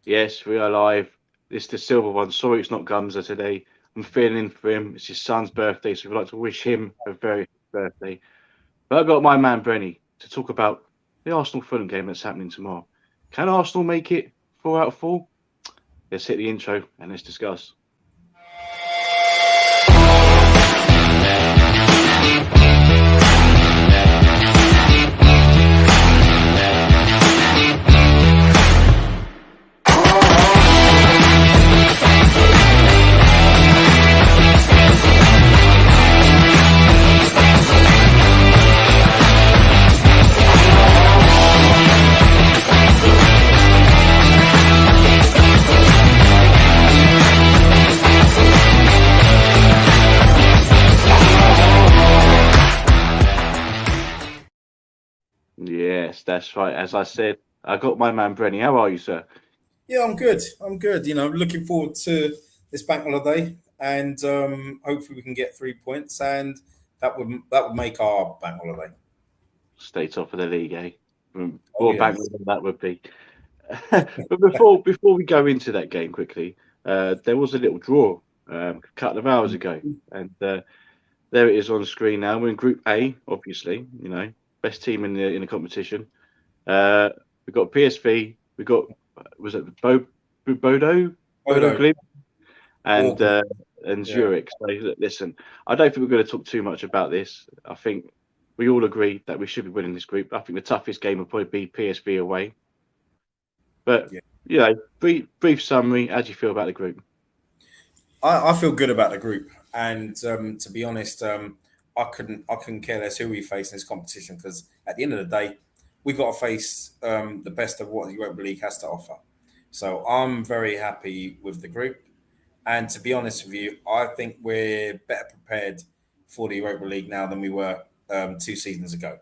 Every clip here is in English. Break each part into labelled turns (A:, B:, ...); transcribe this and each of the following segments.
A: Yes, we are live. This is the Silva One. Sorry, it's not Gumsa today. I'm feeling in for him. It's his son's birthday, so we'd like to wish him a very happy birthday. But I've got my man Brenny to talk about the Arsenal Fulham game that's happening tomorrow. Can Arsenal make it 4 out of 4? Let's hit the intro and let's discuss. Yes, that's right. As I said, I got my man Brenny. How are you, sir?
B: Yeah, I'm good. I'm good. Looking forward to this bank holiday, and hopefully we can get 3 points, and that would make our bank holiday.
A: Stay top of the league, eh?
B: Oh
A: More
B: yeah.
A: back than that would be. But before we go into that game quickly, there was a little draw a couple of hours ago, and there it is on screen now. We're in Group A, obviously. Best team in the competition. Uh, we got PSV. We got was it Bodo Bodo
B: Odo.
A: Glim and
B: Auckland.
A: uh, and
B: Yeah.
A: Zurich. So listen, I don't think we're going to talk too much about this. I think we all agree that we should be winning this group. I think the toughest game will probably be PSV away. But
B: Yeah.
A: brief summary. How do you feel about the group?
B: I feel good about the group, and to be honest, I couldn't care less who we face in this competition because at the end of the day, we've got to face the best of what the Europa League has to offer. So I'm very happy with the group. And to be honest with you, I think we're better prepared for the Europa League now than we were 2 seasons ago.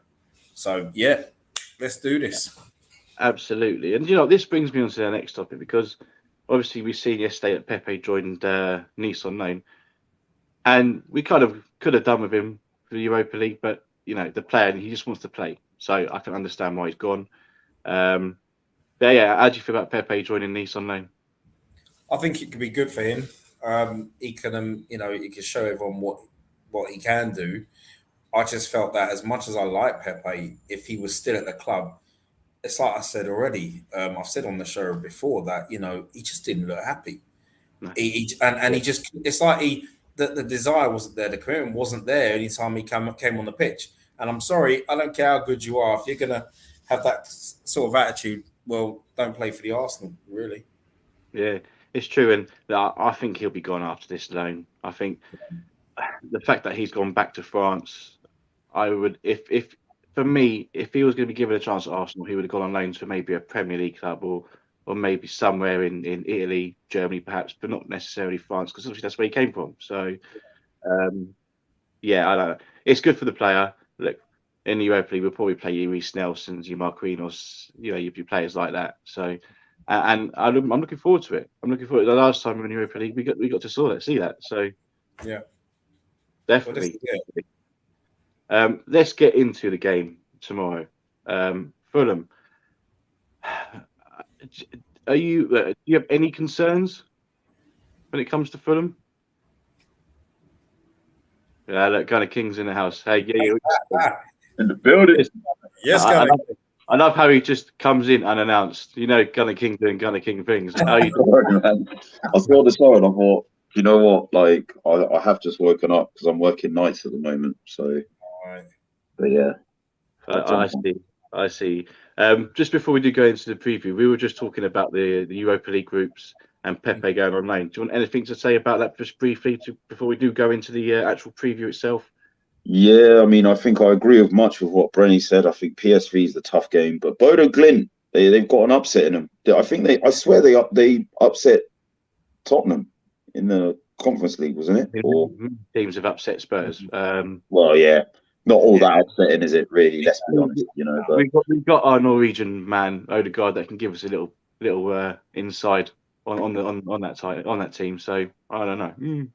B: So yeah, let's do this.
A: Absolutely. And this brings me on to the next topic because obviously we seen yesterday that Pepe joined Nice on loan, and we kind of could have done with him for the Europa League, but the player he just wants to play, so I can understand why he's gone. Um, but yeah, how do you feel about Pepe joining Nice on loan?
B: I think it could be good for him. He can, he can show everyone what he can do. I just felt that as much as I like Pepe, if he was still at the club, it's like I said already. I've said on the show before that he just didn't look happy.
A: No.
B: And
A: Yeah,
B: he just it's like the desire wasn't there, the commitment wasn't there anytime he came on the pitch. And I'm sorry, I don't care how good you are, if you're gonna have that sort of attitude, well, don't play for the Arsenal, really.
A: yeah, it's true, and I think he'll be gone after this loan. I think the fact that he's gone back to France, I would if for me, if he was going to be given a chance at Arsenal, he would have gone on loans for maybe a Premier League club or maybe somewhere in Italy, Germany, perhaps, but not necessarily France, because obviously that's where he came from. So um, yeah, I don't know. It's good for the player. Look, in the Europa League, we'll probably play your Reece Nelsons, your Marquinhos, your players like that. So and I'm looking forward to it. I'm looking forward. The last time we were in the Europa League, we got to see that. So
B: Yeah. Well, this
A: definitely,
B: is it.
A: definitely. Let's get into the game tomorrow. Fulham. Do you have any concerns when it comes to Fulham? Yeah, look, kind of King's in the house. Hey, yeah,
B: Ah,
C: In the building.
A: just,
B: yes,
A: I, I,
B: Gunny.
A: love, I love how he just comes in unannounced. Gunner King doing Gunner King things. How you doing?
C: Sorry, man. I saw this on and I thought, you know what? Like, I have just woken up because I'm working nights at the moment. So,
B: All right.
C: but yeah, I'll
A: I
C: jump on.
A: see. I see. Just before we do go into the preview, we were just talking about the Europa League groups and Pepe going on loan. Do you want anything to say about that just briefly before we do go into the actual preview itself?
C: Yeah, I mean, I think I agree with much of what Brenny said. I think PSV is the tough game, but Bodo Glint, they've got an upset in them. I think I swear they upset Tottenham in the Conference League, wasn't it? Or
A: Teams have upset Spurs.
C: well, yeah, not all
B: Yeah.
C: that upsetting, is it? Really? Let's be honest, But
A: We've got our Norwegian man Odegaard that can give us a little inside on that team. So I don't know.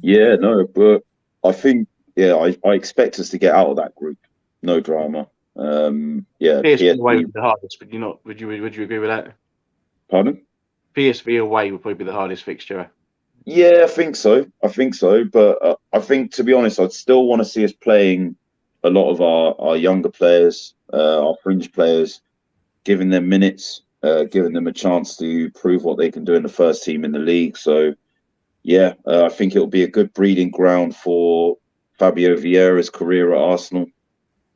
C: yeah, no, but I think I expect us to get out of that group. No drama. Yeah,
A: PSV away
C: PSV.
A: was the hardest, but you not would you agree with that?
C: Pardon?
A: PSV away will probably be the hardest fixture.
C: Yeah, I think so. But I think, to be honest, I'd still want to see us playing a lot of our younger players, our fringe players, giving them minutes, giving them a chance to prove what they can do in the first team in the league. So, yeah, I think it'll be a good breeding ground for Fabio Vieira's career at Arsenal,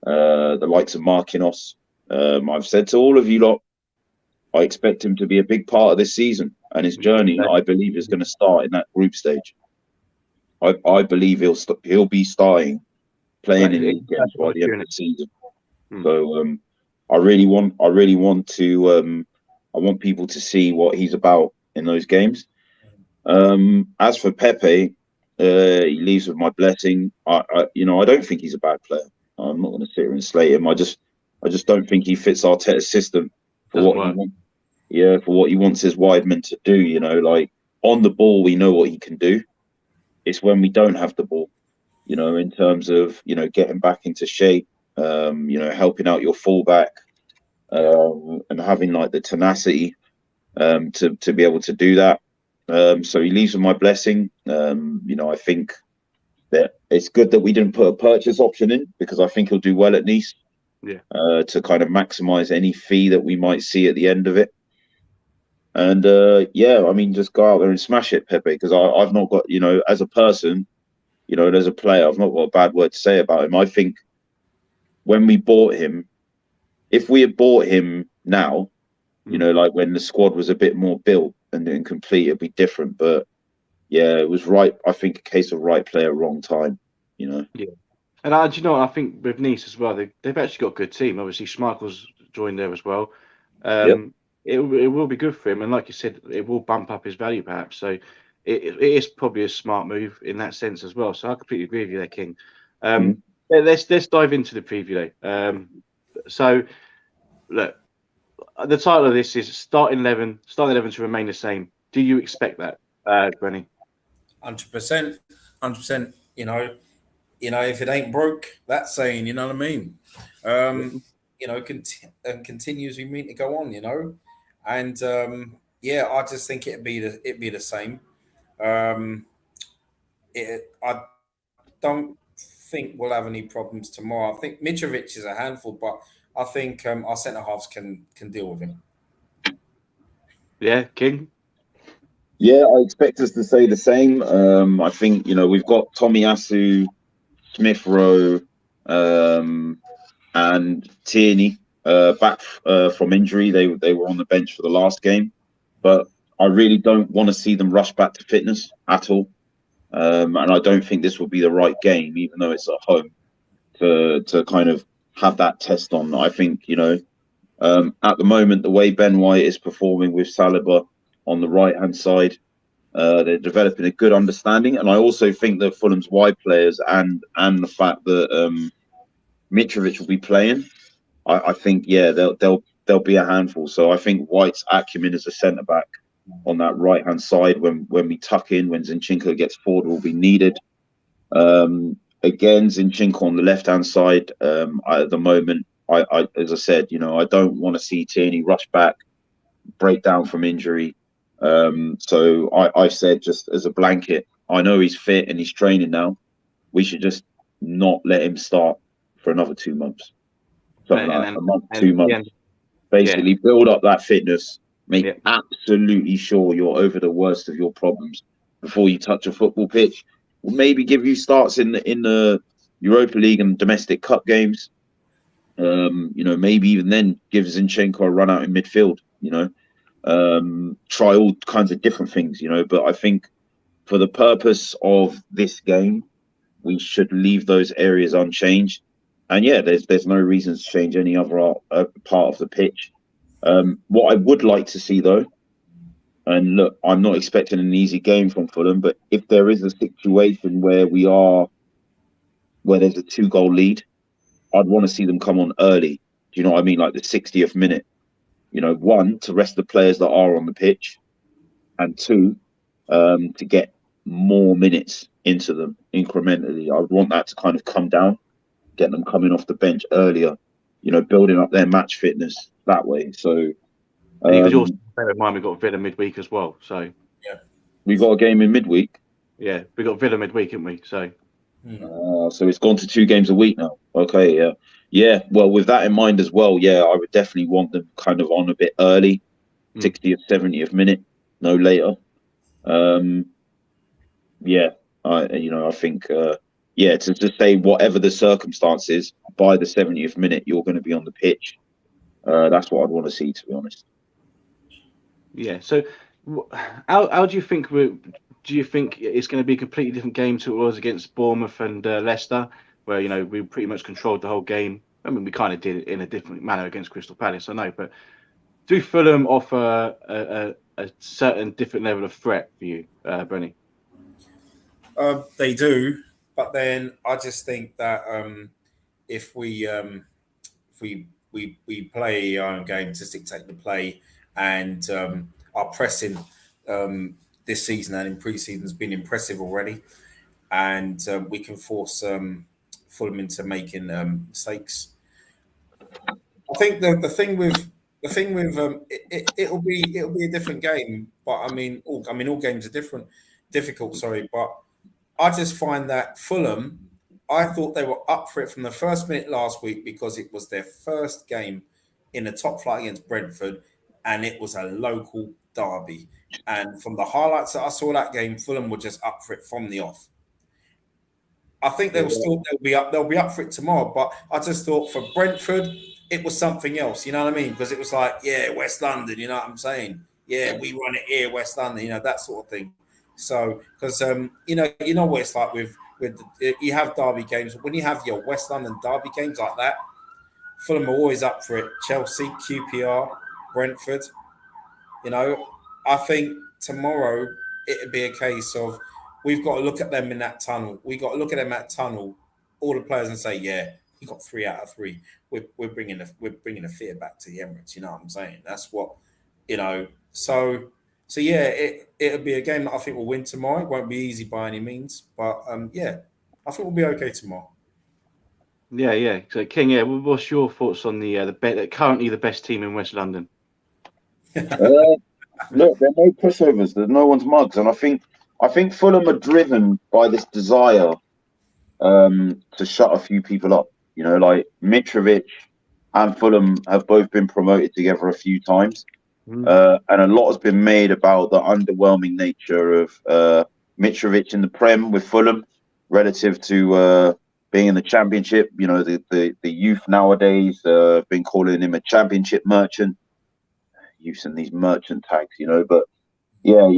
C: the likes of Marquinhos. I've said to all of you lot, I expect him to be a big part of this season, and his journey, I believe, is going to start in that group stage. I believe he'll be starting playing in these games by the end of the season. So I really want to I want people to see what he's about in those games. As for Pepe, he leaves with my blessing. I don't think he's a bad player. I'm not going to sit here and slate him. I just don't think he fits Arteta's system for what he wants. Yeah, for what he wants his Weidman to do. Like on the ball, we know what he can do. It's when we don't have the ball, in terms of getting back into shape, helping out your fullback, and having like the tenacity to be able to do that. So he leaves with my blessing. I think that it's good that we didn't put a purchase option in, because I think he'll do well at Nice.
A: Yeah.
C: To kind of maximize any fee that we might see at the end of it. And just go out there and smash it, Pepe, because I've not got, as a person, and as a player, I've not got a bad word to say about him. I think when we bought him, if we had bought him now, like when the squad was a bit more built and complete, it'd be different. But yeah, it was right. I think a case of right player, wrong time. Yeah.
A: And I think with Nice as well, they've actually got a good team. Obviously, Schmeichel's joined there as well. It will be good for him, and like you said, it will bump up his value perhaps. So it is probably a smart move in that sense as well. So I completely agree with you there, King. Let's dive into the preview though. So look, the title of this is starting 11 to remain the same. Do you expect that, Brenny?
B: 100%, 100%. If it ain't broke, that's saying, you know what I mean. Continue as we mean to go on, and I just think it'd be the same. I don't think we'll have any problems tomorrow. I think Mitrovic is a handful, but I think our centre halves can deal with him.
A: Yeah, King.
C: Yeah, I expect us to say the same. I think we've got Tomiyasu, Smith Rowe, and Tierney back from injury. They were on the bench for the last game, but I really don't want to see them rush back to fitness at all. And I don't think this will be the right game, even though it's at home, to kind of have that test on. I think at the moment, the way Ben White is performing with Saliba on the right hand side, they're developing a good understanding. And I also think that Fulham's wide players and the fact that Mitrovic will be playing, I think they'll be a handful. So I think White's acumen as a centre back on that right hand side when we tuck in, when Zinchenko gets forward, will be needed. Again, Zinchenko on the left hand side. At the moment, I as I said, I don't want to see Tierney rush back, break down from injury. So I said, just as a blanket, I know he's fit and he's training now. We should just not let him start for another 2 months. Something like a month, 2 months. Basically, build up that fitness. Make absolutely sure you're over the worst of your problems before you touch a football pitch. We'll maybe give you starts in the Europa League and domestic cup games. Maybe even then give Zinchenko a run out in midfield. Try all kinds of different things. But I think for the purpose of this game, we should leave those areas unchanged. And there's no reason to change any other part of the pitch. What I would like to see though, and look, I'm not expecting an easy game from Fulham, but if there is a situation where there's a 2-goal lead, I'd want to see them come on early. Do you know what I mean? Like the 60th minute. One, to rest the players that are on the pitch, and two, to get more minutes into them incrementally. I would want that to kind of come down, get them coming off the bench earlier, building up their match fitness that way. So
A: because you're bear in mind we've got Villa midweek as well. So
C: We got a game in midweek.
A: yeah, we got Villa midweek, haven't we? So
C: So it's gone to 2 games a week now. Okay, yeah. Yeah, well, with that in mind as well, yeah, I would definitely want them kind of on a bit early, 60th, 70th minute, no later. Yeah, I think, to say whatever the circumstances, by the 70th minute, you're going to be on the pitch. That's what I'd want to see, to be honest.
A: yeah. So how do you think do you think it's going to be a completely different game to what it was against Bournemouth and Leicester, where we pretty much controlled the whole game? I mean, we kind of did it in a different manner against Crystal Palace, I know, but do Fulham offer a certain different level of threat for you, Brenny?
B: They do, but then I just think that if we play our own game to dictate the play, and our pressing this season and in pre-season has been impressive already, and we can force Fulham into making mistakes. I think the thing with it'll be a different game, but I mean all games are difficult. Sorry, but I just find that Fulham, I thought they were up for it from the first minute last week because it was their first game in the top flight against Brentford, and it was a local derby. And from the highlights that I saw that game, Fulham were just up for it from the off. I think they'll be up for it tomorrow. But I just thought for Brentford, it was something else. You know what I mean? Because it was like, yeah, West London. You know what I'm saying? Yeah, we run it here, West London. You know, that sort of thing. So because you know what it's like with you have derby games. When you have your West London derby games like that, Fulham are always up for it. Chelsea, QPR, Brentford. You know, I think tomorrow it'd be a case of we've got to look at them in that tunnel. We got to look at them in that tunnel, all the players, and say, yeah, we got 3 out of 3. We're bringing the fear back to the Emirates. You know what I'm saying? That's what So yeah, it'll be a game that I think we'll win tomorrow. It won't be easy by any means, but yeah, I think we'll be okay tomorrow.
A: Yeah. So King, what's your thoughts on currently the best team in West London?
C: Look, there are no pushovers. There's no one's mugs, and I think Fulham are driven by this desire to shut a few people up. You know, like Mitrovic and Fulham have both been promoted together a few times. And a lot has been made about the underwhelming nature of Mitrovic in the Prem with Fulham relative to being in the Championship. You know, the youth nowadays have been calling him a Championship merchant, using these merchant tags, but yeah,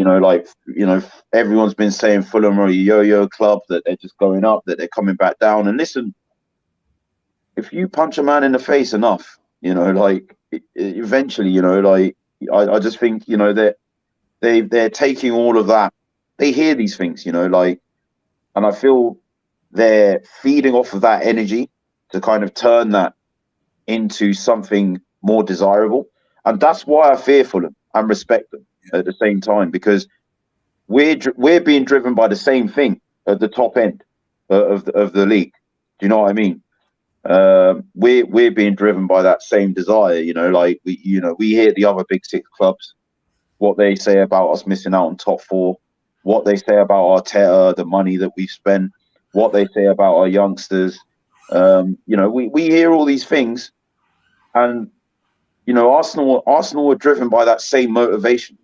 C: everyone's been saying Fulham are a yo-yo club, that they're just going up, that they're coming back down. And listen, if you punch a man in the face enough, eventually, I just think, that they're taking all of that. They hear these things, and I feel they're feeding off of that energy to kind of turn that into something more desirable. And that's why I fear Fulham and respect them at the same time, because we're being driven by the same thing at the top end of the league. Do you know what I mean? We're being driven by that same desire. We hear the other big 6 clubs, what they say about us missing out on top 4, what they say about Arteta, the money that we've spent, what they say about our youngsters. We hear all these things, and Arsenal are driven by that same motivation.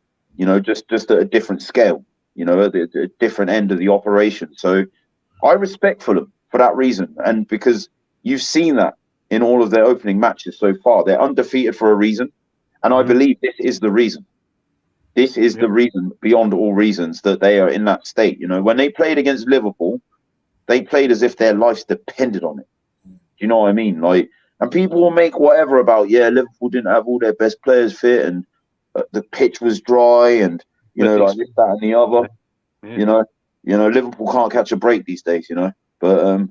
C: Just at a different scale. At a different end of the operation. So I respect Fulham for that reason, and because you've seen that in all of their opening matches so far. They're undefeated for a reason, and I believe this is the reason. This is the reason, beyond all reasons, that they are in that state. When they played against Liverpool, they played as if their lives depended on it. Do you know what I mean? And people will make whatever about, Liverpool didn't have all their best players fit, and the pitch was dry, and this, that, and the other.
A: Yeah.
C: Liverpool can't catch a break these days. But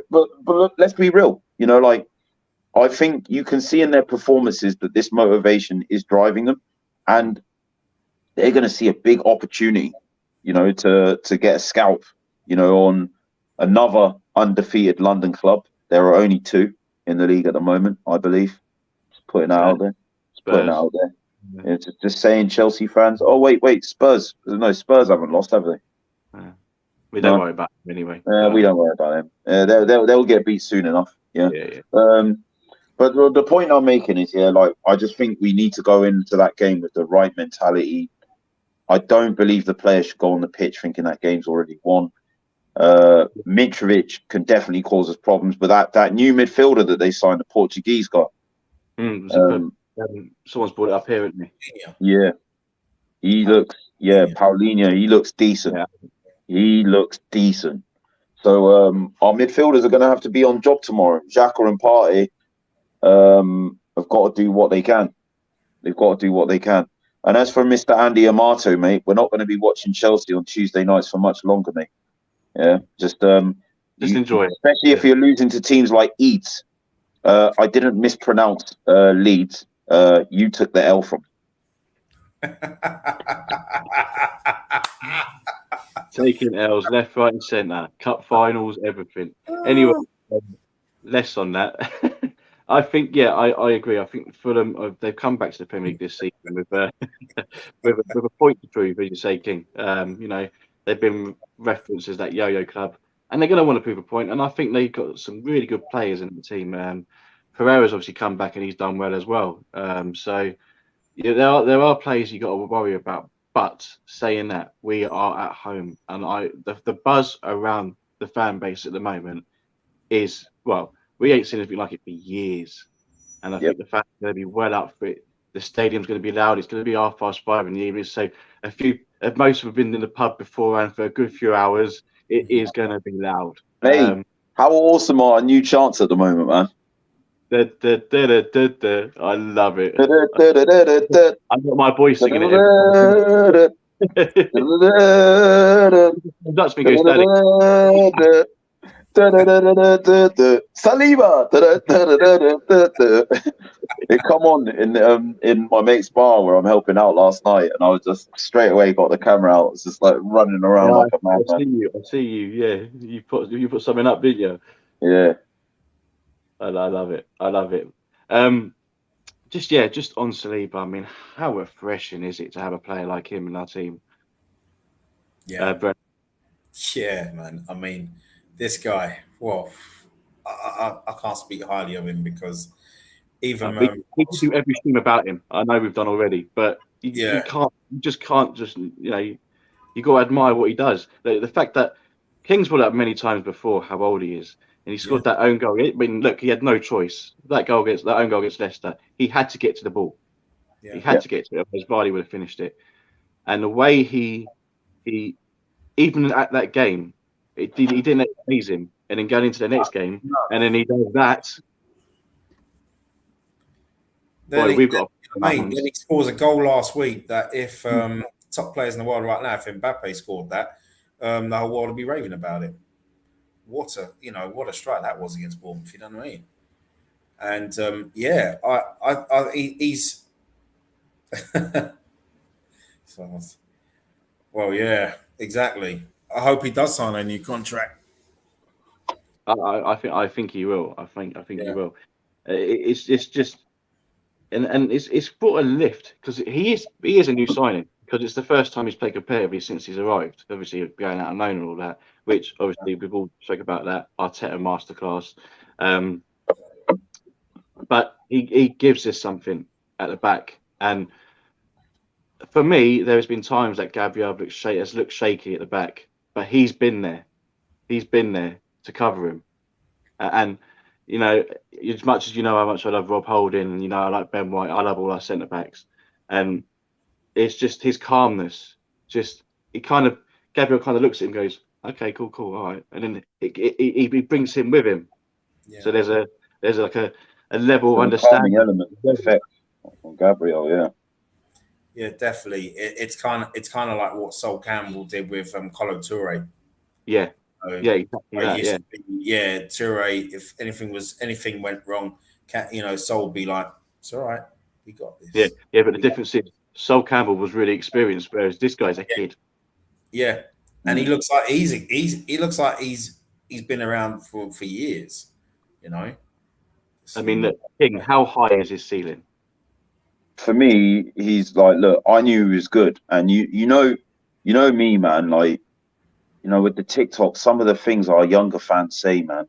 C: but look, let's be real. I think you can see in their performances that this motivation is driving them, and they're going to see a big opportunity, to get a scalp, on another undefeated London club. There are only 2 in the league at the moment, I believe. Just putting that out there. putting it out there. Yeah, just saying, Chelsea fans. Oh wait, Spurs. No, Spurs haven't lost, have they?
A: We don't worry about them anyway.
C: We don't worry about them. They'll get beat soon enough. Yeah.
A: Yeah.
C: But the point I'm making is, like, I just think we need to go into that game with the right mentality. I don't believe the players should go on the pitch thinking that game's already won. Mitrovic can definitely cause us problems, but that new midfielder that they signed, the Portuguese guy.
A: Someone's brought it up here, isn't
B: he?
C: Yeah. He looks, Paulinho, he looks decent.
A: Yeah.
C: He looks decent. So our midfielders are going to have to be on job tomorrow. Xhaka and Partey have got to do what they can. They've got to do what they can. And as for Mr. Andy Amato, mate, we're not going to be watching Chelsea on Tuesday nights for much longer, mate. Yeah, just
A: enjoy it.
C: Especially if you're losing to teams like Leeds. I didn't mispronounce Leeds. You took the L from
A: taking L's left, right, and centre, cup finals, everything. Anyway, less on that. I think, I agree. I think Fulham, they've come back to the Premier League this season with a point to prove, as you say, King. They've been referenced as that yo-yo club, and they're going to want to prove a point. And I think they've got some really good players in the team. Pereira's obviously come back and he's done well as well. So there are players you got to worry about. But saying that, we are at home, and the buzz around the fan base at the moment is, well, we ain't seen anything like it for years. And I think the fans are going to be well up for it. The stadium's going to be loud. It's going to be 5:30 in the evening. So most have been in the pub beforehand for a good few hours. It is going to be loud.
C: Hey, how awesome are our new chants at the moment, man?
A: I love it. I've got my boy singing it. That's me goes steady.
C: Saliba. It come on in my mate's bar where I'm helping out last night, and I was just straight away got the camera out. It's just like running around like a madman.
A: I see you. Yeah, you put something up, didn't you?
C: Yeah.
A: I love it. Just on Saliba. I mean, how refreshing is it to have a player like him in our team?
B: Yeah, yeah, man. I mean, this guy. Well, I can't speak highly of him because even
A: we can do everything about him. I know we've done already, but you can't just you got to admire what he does. The fact that King's brought up many times before how old he is. And he scored that own goal. I mean, look, he had no choice. That own goal against Leicester, he had to get to the ball. Yeah. He had to get to it, otherwise Vardy would have finished it. And the way he even at that game, he didn't amaze him. And then going into the next game, and then he does that.
B: Then he scores a goal last week that if top players in the world right now, if Mbappe scored that, the whole world would be raving about it. What a strike that was against Bournemouth, you know what I mean? And he's well, yeah, exactly. I hope he does sign a new contract.
A: I think he will. I think he will. It's just and it's brought a lift because he is a new signing. Because it's the first time he's played competitively since he's arrived. Obviously, going out on loan and all that, which obviously we've all spoke about that Arteta masterclass. But he gives us something at the back. And for me, there has been times that Gabriel has looked shaky at the back, but he's been there. He's been there to cover him. And as much as you know how much I love Rob Holding, and I like Ben White, I love all our centre backs, and it's just his calmness. Gabriel kind of looks at him and goes, okay, cool, all right. And then he brings him with him. Yeah. So there's like a level of understanding.
C: Element effect on Gabriel, yeah.
B: Yeah, definitely. It's kind of like what Sol Campbell did with Kolo Touré.
A: Yeah. Exactly that.
B: Yeah, Touré, if anything went wrong, Sol would be like, it's all right, we got this.
A: Yeah, but the difference is Sol Campbell was really experienced, whereas this guy's a kid.
B: Yeah, and he looks like he's been around for years.
A: I mean, look, King, how high is his ceiling?
C: for me, he's like, look, I knew he was good, and you know me, man. Like, with the TikTok, some of the things our younger fans say, man,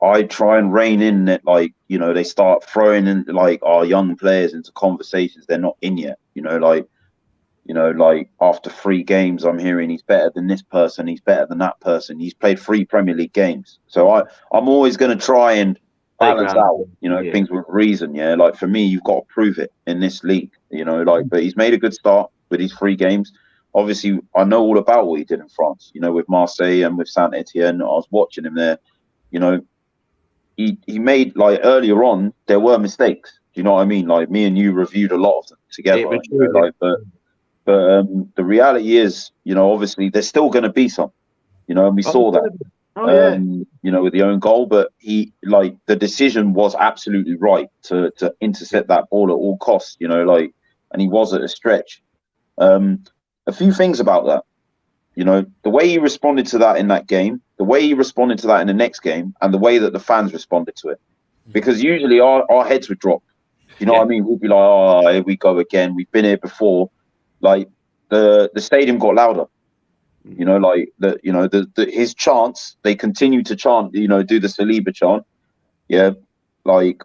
C: I try and rein in it. Like, they start throwing in like our young players into conversations they're not in yet. Like after 3 games, I'm hearing he's better than this person, he's better than that person. He's played 3 Premier League games, so I'm always going to try and balance out, things with reason. Yeah, like for me, you've got to prove it in this league. But he's made a good start with his 3 games. Obviously, I know all about what he did in France. With Marseille and with Saint Etienne. I was watching him there. He made, like, earlier on there were mistakes. Do you know what I mean? Like, me and you reviewed a lot of them together. But the reality is, obviously there's still going to be some. And we saw that. With the own goal, but the decision was absolutely right to intercept that ball at all costs, and he was at a stretch. A few things about that, the way he responded to that in that game, the way he responded to that in the next game, and the way that the fans responded to it, because usually our heads would drop. You know what I mean? We'd be like, oh, here we go again. We've been here before. Like the stadium got louder. His chants, they continue to chant, do the Saliba chant,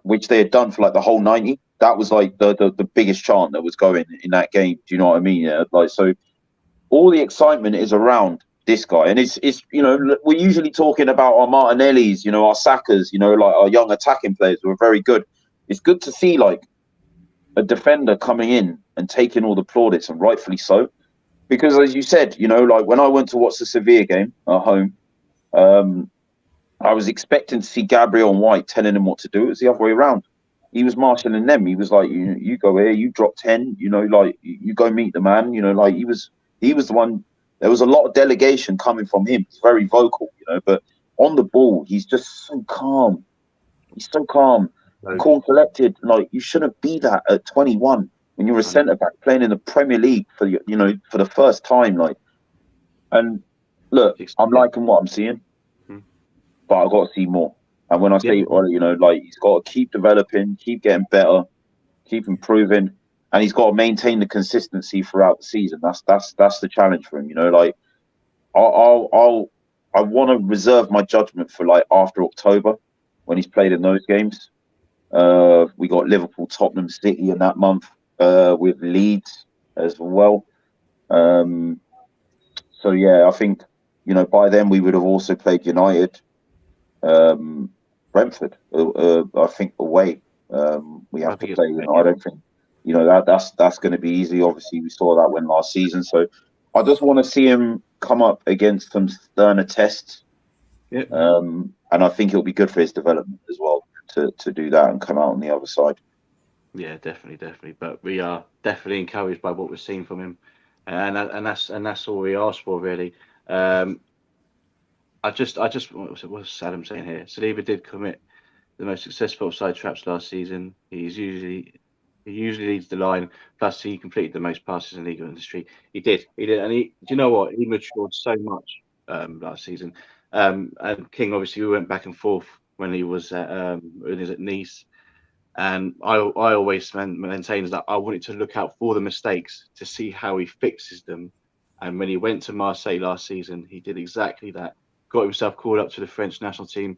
C: which they had done for like the whole 90. That was like the biggest chant that was going in that game. Do you know what I mean? Yeah, so all the excitement is around this guy, and it's we're usually talking about our Martinellis, our Sakas, like our young attacking players who are very good. It's good to see like a defender coming in and taking all the plaudits, and rightfully so. Because as you said, like when I went to watch the Sevilla game at home, I was expecting to see Gabriel and White telling him what to do. It was the other way around. He was marshalling them. He was like, you go here, you drop 10, like you go meet the man, like he was the one. There was a lot of delegation coming from him. He's very vocal, but on the ball, he's just so calm. He's so calm, cool, collected. Like, you shouldn't be that at 21. When you're a centre back playing in the Premier League for the first time, like, and look, I'm liking what I'm seeing, but I've got to see more. And when I say, like, he's got to keep developing, keep getting better, keep improving, and he's got to maintain the consistency throughout the season. That's the challenge for him. Like, I want to reserve my judgment for like after October when he's played in those games. We got Liverpool, Tottenham, City in that month. With Leeds as well. So yeah, I think by then we would have also played United, Brentford. I think away. We have to play. I don't think that's going to be easy. Obviously, we saw that win last season. So I just want to see him come up against some sterner tests.
A: Yep.
C: And I think it'll be good for his development as well to do that and come out on the other side.
A: Yeah, definitely. But we are definitely encouraged by what we're seeing from him, and that's all we asked for, really. I just what's Adam saying here? Saliba did commit the most successful offside traps last season. He usually leads the line. Plus, he completed the most passes in the league industry. He did, and do you know what? He matured so much last season. And King, obviously, we went back and forth when he was at Nice. And I always maintain that I wanted to look out for the mistakes to see how he fixes them. And when he went to Marseille last season, he did exactly that. Got himself called up to the French national team,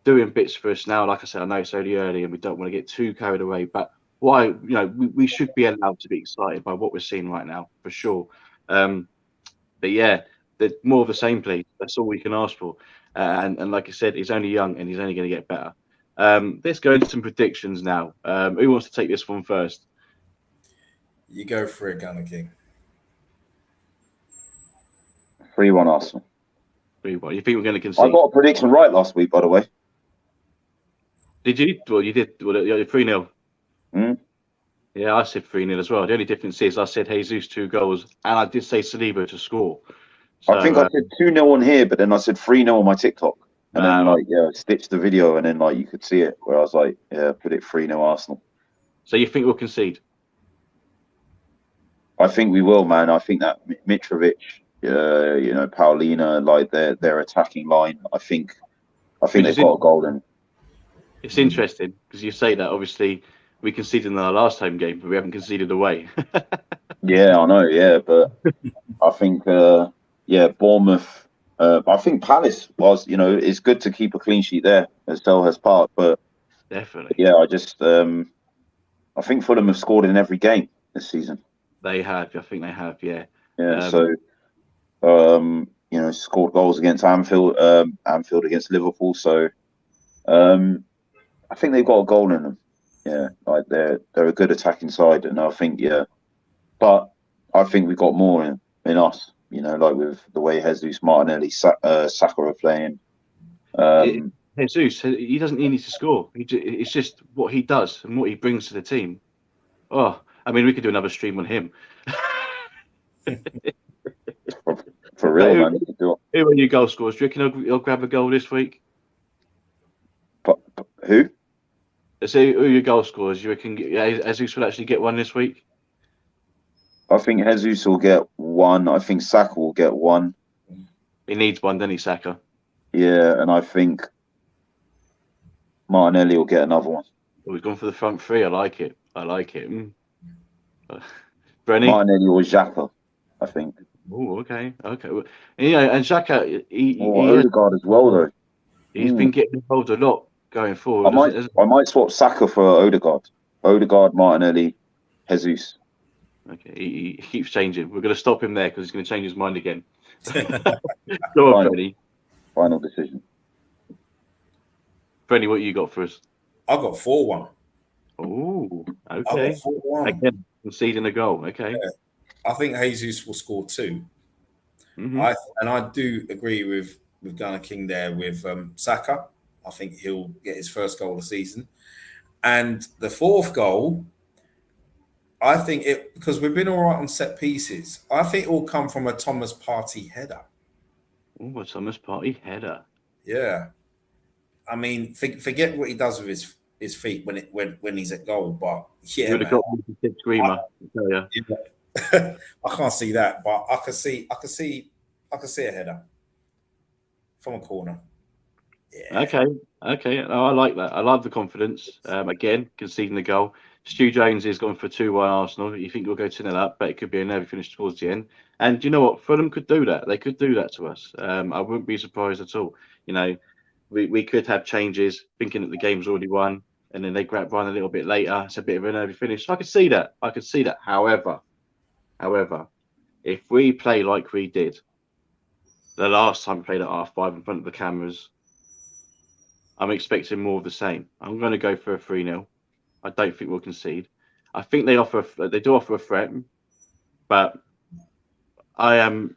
A: doing bits for us now. Like I said, I know it's only early and we don't want to get too carried away. But we should be allowed to be excited by what we're seeing right now, for sure. But yeah, there's more of the same, please. That's all we can ask for. And like I said, he's only young and he's only going to get better. Let's go into some predictions now. Who wants to take this one first?
B: You go for it, Gunner King.
C: 3-1 Arsenal.
A: 3-1. You think we're going to concede?
C: I got a prediction right last week, by the way.
A: Did you? Well, you did. Well, 3-0.
C: Mm.
A: Yeah, I said 3-0 as well. The only difference is I said Jesus 2 goals, and I did say Saliba to score. So,
C: I think I said 2-0 on here, but then I said 3-0 on my TikTok. And then, I stitched the video, and then, you could see it, where I was like, put it 3-0 Arsenal.
A: So you think we'll concede?
C: I think we will, man. I think that Mitrovic, Paulina, like their attacking line, I think they've got a goal in.
A: It's interesting, because you say that, obviously, We conceded in our last home game, but we haven't conceded away.
C: Yeah, I know. Yeah, but I think, Bournemouth. I think Palace was, it's good to keep a clean sheet there at Selhurst Park. But
A: Definitely.
C: yeah, I think Fulham have scored in every game this season.
A: They have. I think they have. Yeah.
C: Yeah. Scored goals against Anfield against Liverpool. So, I think they've got a goal in them. Yeah, like they're a good attacking side, and I think but I think we've got more in us. Like with the way Jesus, Martinelli, Saka are playing.
A: Jesus, he doesn't need to score. It's just what he does and what he brings to the team. Oh, I mean, we could do another stream on him.
C: For real, man.
A: Who are your goal scorers? Do you reckon he'll grab a goal this week?
C: Who?
A: So who are your goal scorers? Do you reckon Jesus will actually get one this week?
C: I think Jesus will get one. I think Saka will get one.
A: He needs one, doesn't he, Saka?
C: Yeah, and I think Martinelli will get another one.
A: Well, we've gone for the front three. I like it. Brenny?
C: Martinelli or Xhaka, I think.
A: Oh, okay. Well, and Xhaka,
C: Odegaard as well, though.
A: He's been getting involved a lot going forward.
C: I might swap Saka for Odegaard. Odegaard, Martinelli, Jesus.
A: Okay, he keeps changing. We're going to stop him there because he's going to change his mind again. Go on, Brenny.
C: Final decision.
A: Brenny, what you got for us?
B: I got 4-1.
A: Oh, okay.
B: I got 4-1.
A: Again, conceding a goal. Okay.
B: Yeah. I think Jesus will score 2.
A: Mm-hmm.
B: I do agree with Gunnar King there with Saka. I think he'll get his first goal of the season. And the 4th goal, I think because we've been all right on set pieces, I think it will come from a Thomas Partey header.
A: Oh, a Thomas Partey header.
B: Yeah. I mean, forget what he does with his feet when he's at goal, but yeah,
A: you would have got the screamer.
B: I can't see that, but I can see a header from a corner. Yeah.
A: Okay. Oh, I like that. I love the confidence. Again, conceding the goal. Stu Jones is going for 2-1 Arsenal. You think we'll go 2-0 up, but it could be a nervy finish towards the end. And you know what? Fulham could do that. They could do that to us. I wouldn't be surprised at all. We could have changes, thinking that the game's already won, and then they grab one a little bit later. It's a bit of a nervy finish. I could see that. However, if we play like we did the last time we played at R5 in front of the cameras, I'm expecting more of the same. I'm going to go for a 3-0. I don't think we'll concede. I think they do offer a threat, but I am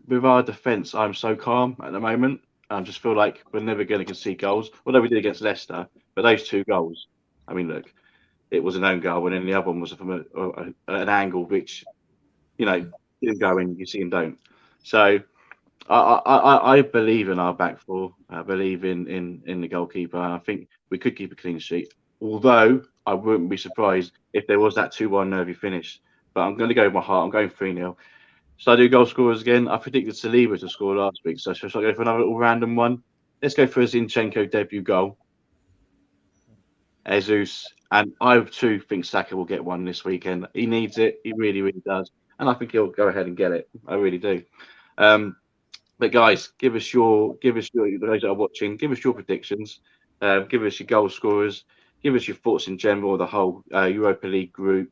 A: with our defence, I'm so calm at the moment. I just feel like we're never going to concede goals, although we did against Leicester. But those 2 goals, I mean, look, it was an own goal, and then the other one was from an angle which, didn't go in. You see and don't. So I believe in our back four. I believe in the goalkeeper. I think we could keep a clean sheet. Although I wouldn't be surprised if there was that 2-1 nervy finish. But I'm going to go with my heart. I'm going 3-0. So I do goal scorers again. I predicted Silva to score last week. So should I go for another little random one? Let's go for a Zinchenko debut goal. Jesus. And I too think Saka will get one this weekend. He needs it. He really, really does. And I think he'll go ahead and get it. I really do. But guys, give us your those that are watching, give us your predictions. Give us your goal scorers. Give us your thoughts in general, the whole Europa League group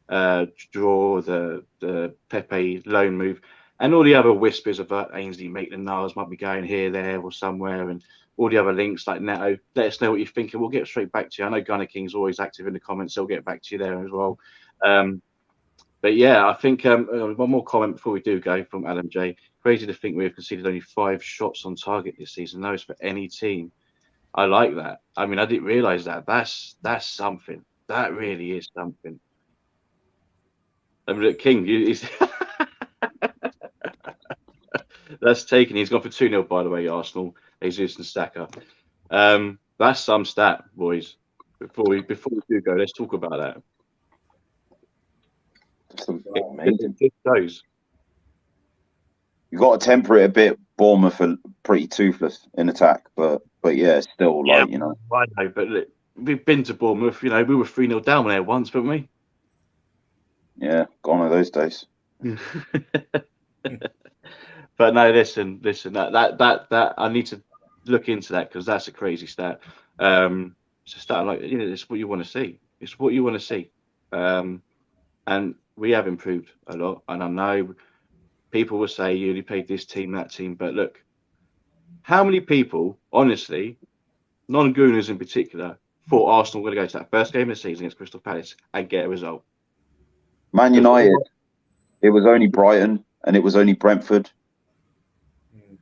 A: draw, the Pepe loan move, and all the other whispers about Ainsley Maitland-Niles might be going here, there, or somewhere, and all the other links like Neto. Let us know what you're thinking. We'll get straight back to you. I know Gunnar King's always active in the comments, so we'll get back to you there as well. But yeah, I think one more comment before we do go from Adam J. Crazy to think we've conceded only 5 shots on target this season. Those for any team. I like that. I mean, I didn't realise that. That's something. That really is something. I mean, look, King, that's taken. He's gone for 2-0, by the way, Arsenal. Jesus and Saka. That's some stat, boys. Before we do go, let's talk about that.
C: Amazing.
A: It goes.
C: You've got to temper it a bit. Bournemouth are pretty toothless in attack, but yeah, still
A: I know, but look, we've been to Bournemouth. You know, we were 3-0 down there once, weren't we?
C: Yeah, gone are those days.
A: But no, listen. That I need to look into that because that's a crazy stat. It's a stat like it's what you want to see. It's what you want to see. And we have improved a lot. And I know people will say you only played this team, that team, but look, how many people, honestly, non-Gooners in particular, thought Arsenal were going to go to that first game of the season against Crystal Palace and get a result?
C: Man United, it was only Brighton and it was only Brentford.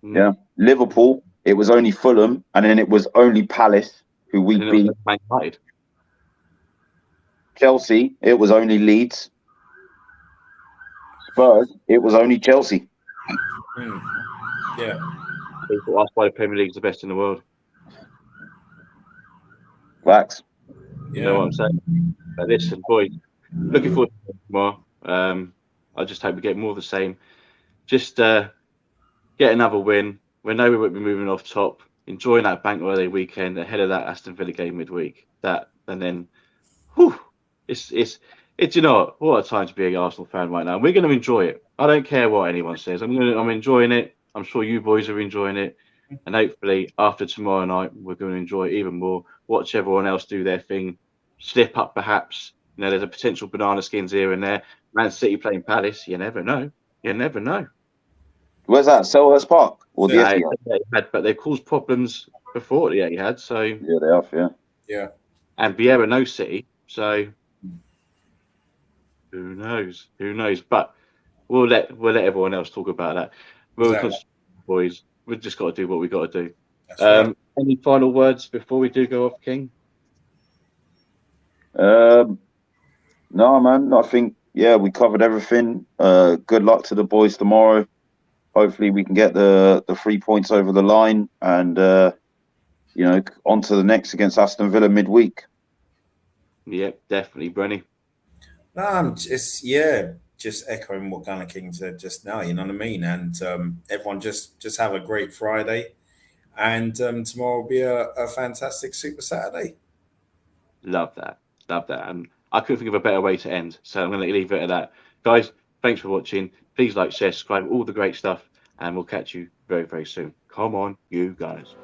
C: Yeah. Liverpool, it was only Fulham, and then it was only Palace, who we beat.
A: Man United.
C: Chelsea, it was only Leeds. Spurs, it was only Chelsea.
B: Yeah.
A: People ask why the Premier League is the best in the world.
C: Facts.
A: You know what I'm saying? But listen, boys, looking forward to tomorrow. I just hope we get more of the same. Just get another win. We know we won't be moving off top. Enjoying that bank holiday weekend ahead of that Aston Villa game midweek. That and then, whew, it's you know what a time to be an Arsenal fan right now. We're going to enjoy it. I don't care what anyone says. I'm enjoying it. I'm sure you boys are enjoying it. And hopefully after tomorrow night, we're going to enjoy it even more. Watch everyone else do their thing. Slip up perhaps. You know, there's a potential banana skins here and there. Man City playing Palace. You never know. You never know.
C: Where's that? Selhurst Park or the
A: Etihad? But they've caused problems before the Etihad. So
C: yeah, they have. Yeah.
B: Yeah.
A: And Vieira knows City. So who knows? Who knows? But we'll let everyone else talk about that. Boys, we've just got to do what we got to do. Right. Any final words before we do go off, King?
C: No, man. I think we covered everything. Good luck to the boys tomorrow. Hopefully, we can get the 3 points over the line, and on to the next against Aston Villa midweek.
A: Yep, definitely, Brenny.
B: No, I'm just echoing what Gunner King said just now. You know what I mean? And everyone just have a great Friday, and tomorrow will be a fantastic Super Saturday.
A: Love that, and I couldn't think of a better way to end. So I'm going to leave it at that, guys. Thanks for watching. Please like, share, subscribe, all the great stuff, and we'll catch you very, very soon. Come on, you guys.